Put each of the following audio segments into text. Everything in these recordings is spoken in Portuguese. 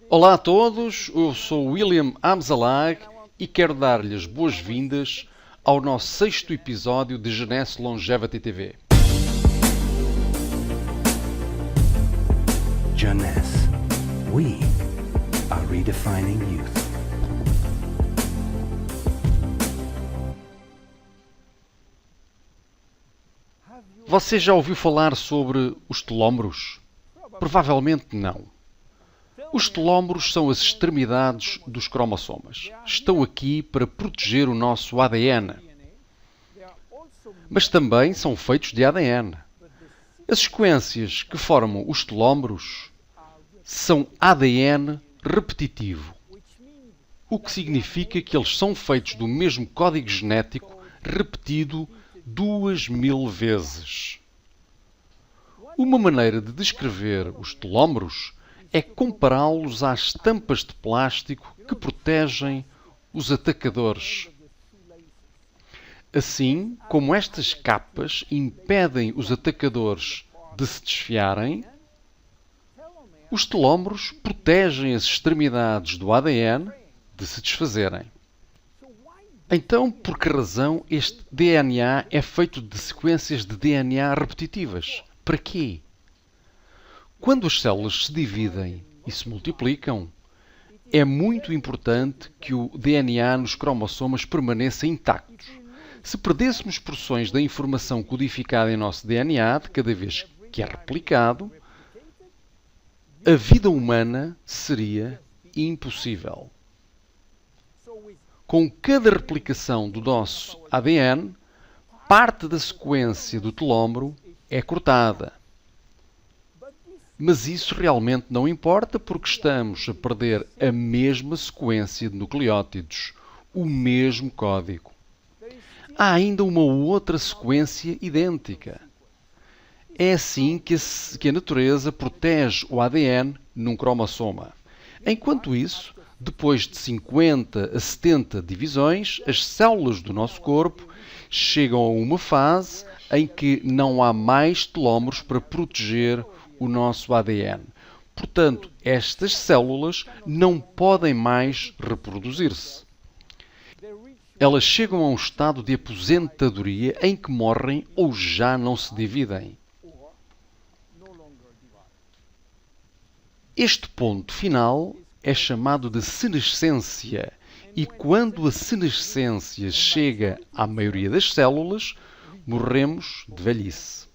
Olá a todos, eu sou William Amzalag e quero dar-lhes boas-vindas ao nosso sexto episódio de Jeunesse Longevity TV. Jeunesse, we are redefining youth. Você já ouviu falar sobre os telómeros? Provavelmente não. Os telómeros são as extremidades dos cromossomas. Estão aqui para proteger o nosso ADN. Mas também são feitos de ADN. As sequências que formam os telómeros são ADN repetitivo, o que significa que eles são feitos do mesmo código genético repetido 2000 vezes. Uma maneira de descrever os telómeros é compará-los às tampas de plástico que protegem os atacadores. Assim, como estas capas impedem os atacadores de se desfiarem, os telómeros protegem as extremidades do ADN de se desfazerem. Então, por que razão este DNA é feito de sequências de DNA repetitivas? Para quê? Quando as células se dividem e se multiplicam, é muito importante que o DNA nos cromossomas permaneça intacto. Se perdêssemos porções da informação codificada em nosso DNA de cada vez que é replicado, a vida humana seria impossível. Com cada replicação do nosso ADN, parte da sequência do telómero é cortada. Mas isso realmente não importa porque estamos a perder a mesma sequência de nucleótidos, o mesmo código. Há ainda uma outra sequência idêntica. É assim que a natureza protege o ADN num cromossoma. Enquanto isso, depois de 50 a 70 divisões, as células do nosso corpo chegam a uma fase em que não há mais telómeros para proteger o nosso ADN. Portanto, estas células não podem mais reproduzir-se. Elas chegam a um estado de aposentadoria em que morrem ou já não se dividem. Este ponto final é chamado de senescência e quando a senescência chega à maioria das células, morremos de velhice.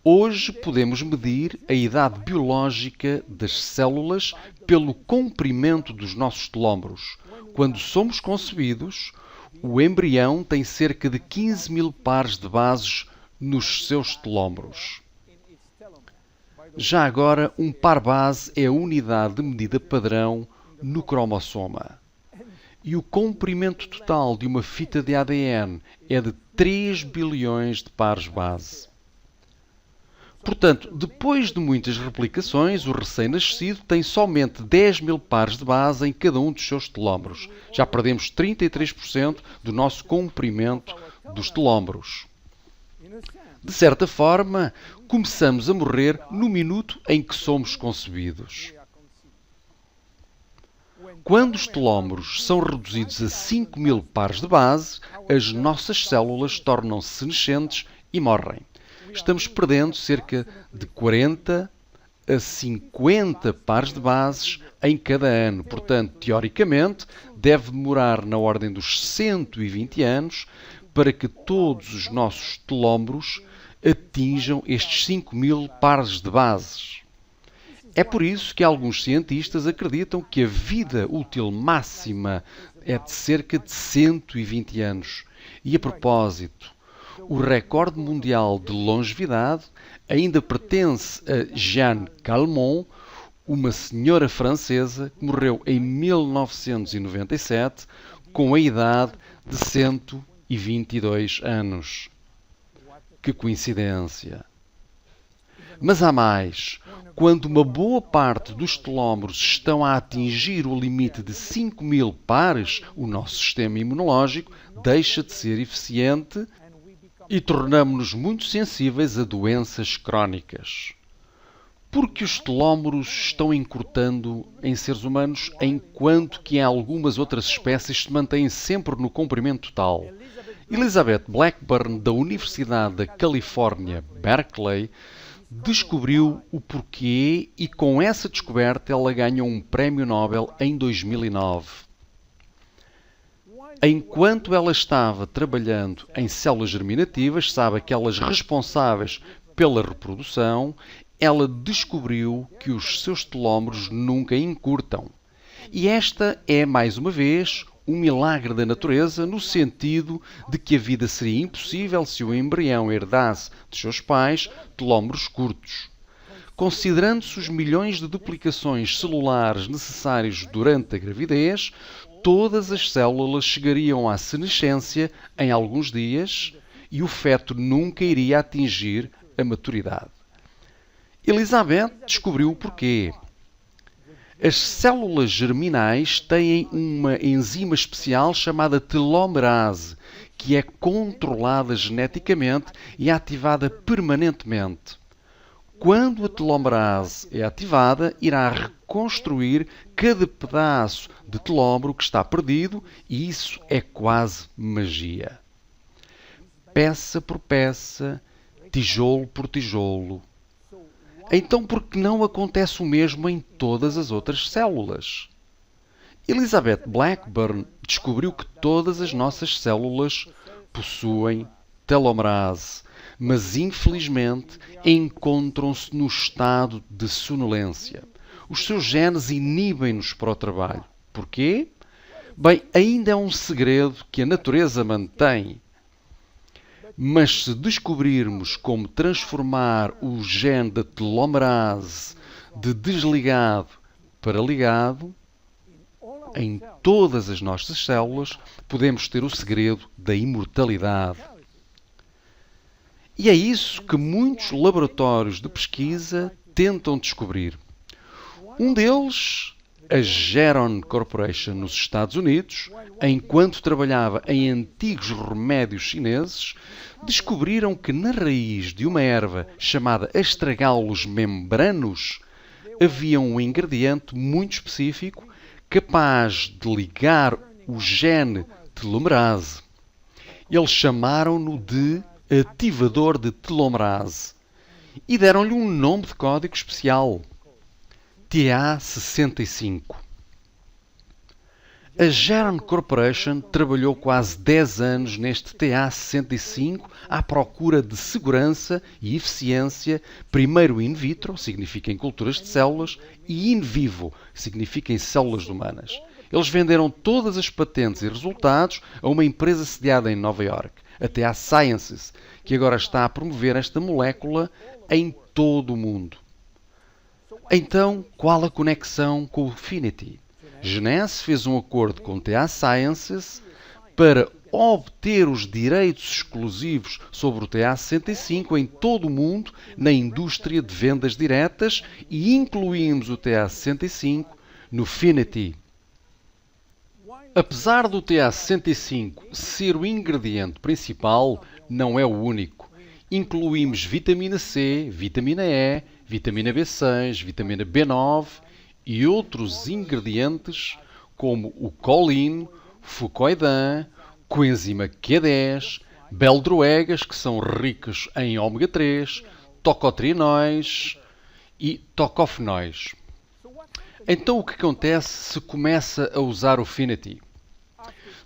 Hoje podemos medir a idade biológica das células pelo comprimento dos nossos telómeros. Quando somos concebidos, o embrião tem cerca de 15.000 pares de bases nos seus telómeros. Já agora, um par base é a unidade de medida padrão no cromossoma. E o comprimento total de uma fita de ADN é de 3 bilhões de pares base. Portanto, depois de muitas replicações, o recém-nascido tem somente 10.000 pares de base em cada um dos seus telómeros. Já perdemos 33% do nosso comprimento dos telómeros. De certa forma, começamos a morrer no minuto em que somos concebidos. Quando os telómeros são reduzidos a 5.000 pares de base, as nossas células tornam-se senescentes e morrem. Estamos perdendo cerca de 40 a 50 pares de bases em cada ano. Portanto, teoricamente, deve demorar na ordem dos 120 anos para que todos os nossos telómeros atinjam estes 5.000 pares de bases. É por isso que alguns cientistas acreditam que a vida útil máxima é de cerca de 120 anos. E a propósito, o recorde mundial de longevidade ainda pertence a Jeanne Calment, uma senhora francesa que morreu em 1997 com a idade de 122 anos. Que coincidência! Mas há mais. Quando uma boa parte dos telómeros estão a atingir o limite de 5.000 pares, o nosso sistema imunológico deixa de ser eficiente e tornamos-nos muito sensíveis a doenças crónicas. Porque os telómeros estão encurtando em seres humanos, enquanto que em algumas outras espécies se mantêm sempre no comprimento total. Elizabeth Blackburn, da Universidade da Califórnia, Berkeley, descobriu o porquê e com essa descoberta ela ganhou um prémio Nobel em 2009. Enquanto ela estava trabalhando em células germinativas, sabe, aquelas responsáveis pela reprodução, ela descobriu que os seus telómeros nunca encurtam. E esta é, mais uma vez, um milagre da natureza, no sentido de que a vida seria impossível se o embrião herdasse de seus pais telómeros curtos. Considerando-se os milhões de duplicações celulares necessários durante a gravidez, todas as células chegariam à senescência em alguns dias e o feto nunca iria atingir a maturidade. Elizabeth descobriu o porquê. As células germinais têm uma enzima especial chamada telomerase, que é controlada geneticamente e ativada permanentemente. Quando a telomerase é ativada, irá reconstruir cada pedaço de telómero que está perdido e isso é quase magia. Peça por peça, tijolo por tijolo. Então, por que não acontece o mesmo em todas as outras células? Elizabeth Blackburn descobriu que todas as nossas células possuem telomerase, mas infelizmente encontram-se no estado de sonolência. Os seus genes inibem-nos para o trabalho. Porquê? Bem, ainda é um segredo que a natureza mantém. Mas se descobrirmos como transformar o gene da telomerase de desligado para ligado, em todas as nossas células, podemos ter o segredo da imortalidade. E é isso que muitos laboratórios de pesquisa tentam descobrir. Um deles, a Geron Corporation nos Estados Unidos, enquanto trabalhava em antigos remédios chineses, descobriram que na raiz de uma erva chamada Astragalus membranus havia um ingrediente muito específico capaz de ligar o gene telomerase. Eles chamaram-no de ativador de telomerase e deram-lhe um nome de código especial, TA65. A Geron Corporation trabalhou quase 10 anos neste TA65 à procura de segurança e eficiência, primeiro in vitro, significa em culturas de células, e in vivo, significa em células humanas. Eles venderam todas as patentes e resultados a uma empresa sediada em Nova York, a TA Sciences, que agora está a promover esta molécula em todo o mundo. Então, qual a conexão com o Finity? Genesse fez um acordo com TA Sciences para obter os direitos exclusivos sobre o TA65 em todo o mundo na indústria de vendas diretas e incluímos o TA65 no Finity. Apesar do TA65 ser o ingrediente principal, não é o único. Incluímos vitamina C, vitamina E, vitamina B6, vitamina B9 e outros ingredientes como o colin, fucoidan, coenzima Q10, beldroegas, que são ricas em ômega 3, tocotrienóis e tocofenóis. Então o que acontece se começa a usar o Finity?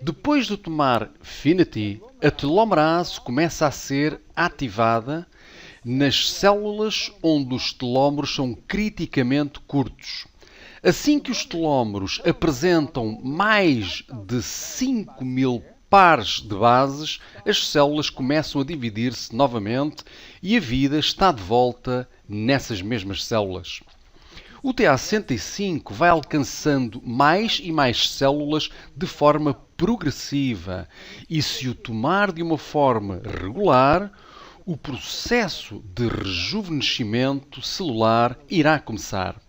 Depois de tomar Finity, a telomerase começa a ser ativada nas células onde os telómeros são criticamente curtos. Assim que os telómeros apresentam mais de 5.000 pares de bases, as células começam a dividir-se novamente e a vida está de volta nessas mesmas células. O TA65 vai alcançando mais e mais células de forma progressiva e, se o tomar de uma forma regular, o processo de rejuvenescimento celular irá começar.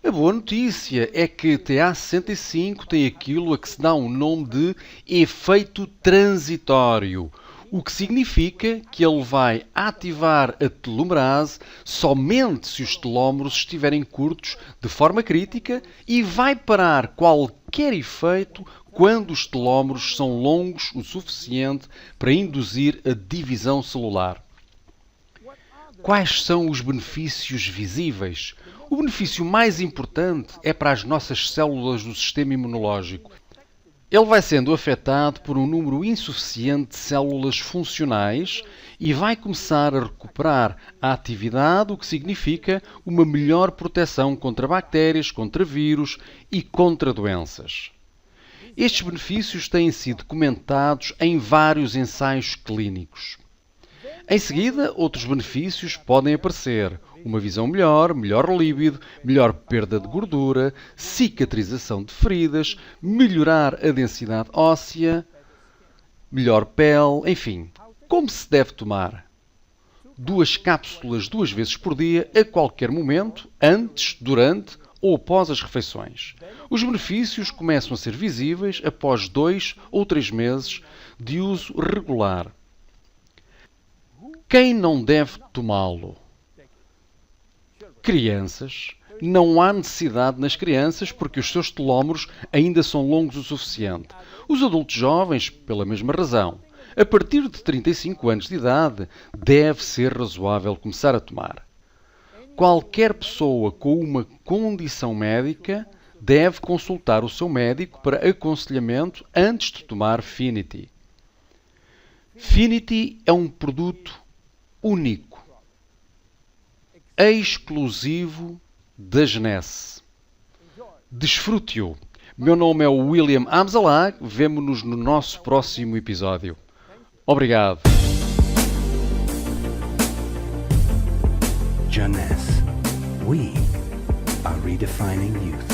A boa notícia é que TA65 tem aquilo a que se dá um nome de efeito transitório. o que significa que ele vai ativar a telomerase somente se os telómeros estiverem curtos de forma crítica e vai parar qualquer efeito quando os telómeros são longos o suficiente para induzir a divisão celular. Quais são os benefícios visíveis? O benefício mais importante é para as nossas células do sistema imunológico. Ele vai sendo afetado por um número insuficiente de células funcionais e vai começar a recuperar a atividade, o que significa uma melhor proteção contra bactérias, contra vírus e contra doenças. Estes benefícios têm sido documentados em vários ensaios clínicos. Em seguida, outros benefícios podem aparecer. Uma visão melhor, melhor líbido, melhor perda de gordura, cicatrização de feridas, melhorar a densidade óssea, melhor pele, enfim. Como se deve tomar? 2 cápsulas 2 vezes por dia, a qualquer momento, antes, durante ou após as refeições. Os benefícios começam a ser visíveis após 2 ou 3 meses de uso regular. Quem não deve tomá-lo? Crianças. Não há necessidade nas crianças porque os seus telómeros ainda são longos o suficiente. Os adultos jovens, pela mesma razão. A partir de 35 anos de idade, deve ser razoável começar a tomar. Qualquer pessoa com uma condição médica deve consultar o seu médico para aconselhamento antes de tomar Finity. Finity é um produto único, exclusivo da Genesse. Desfrute-o. Meu nome é William Amzalag. Vemo-nos no nosso próximo episódio. Obrigado. Jeunesse. We are redefining youth.